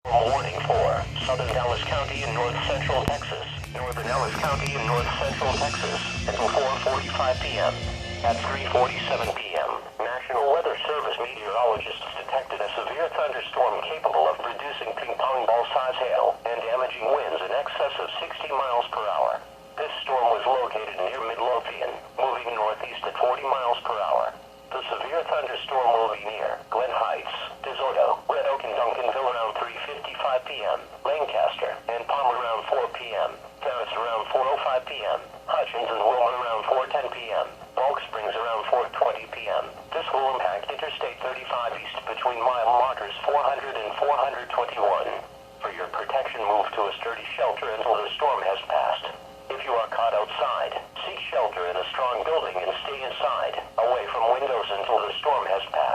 Warning for southern Dallas County and north central Texas. Northern Dallas County and north central Texas until 4:45 p.m. At 3:47 p.m., National Weather Service meteorologists detected a severe thunderstorm capable of producing ping-pong ball-size hail and damaging winds in excess of 60 miles per hour. This storm was located near Midlothian, moving northeast at 40 miles per hour. The severe thunderstorm will be near Glen Heights, DeSoto, Red Oak, and Duncanville around 3:55 p.m., Lancaster and Palmer around 4 p.m., Ferris around 4:05 p.m., Hutchins and Wilmer around 4:10 p.m., Bulk Springs around 4:20 p.m. This will impact Interstate 35 east between mile markers 400 and 421. For your protection, move to a sturdy shelter until the storm has passed. If you are caught outside, seek shelter in a strong building and stay inside, away from windows until the storm has passed.